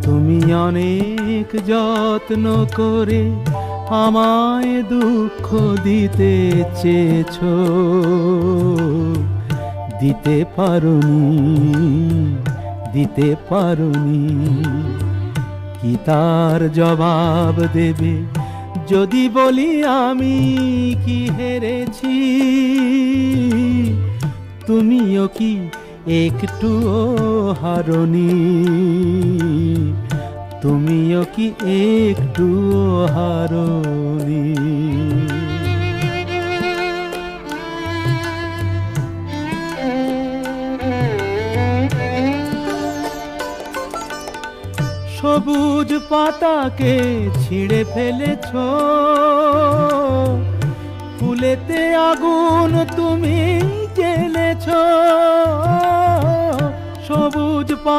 তুমি অনেক যত্ন করে আমায় দুঃখ দিতে চেয়েছো, দিতে পারোনি। কি তার জবাব দেবে যদি বলি আমি কি হেরেছি? তুমিও কি একটুও হারোনি? তুমিও কি একটুও হারোনি? সবুজ পাতাকে ছিঁড়ে ফেলেছো, ফুলেতে আগুন তুমি জ্বেলেছো। সবুজ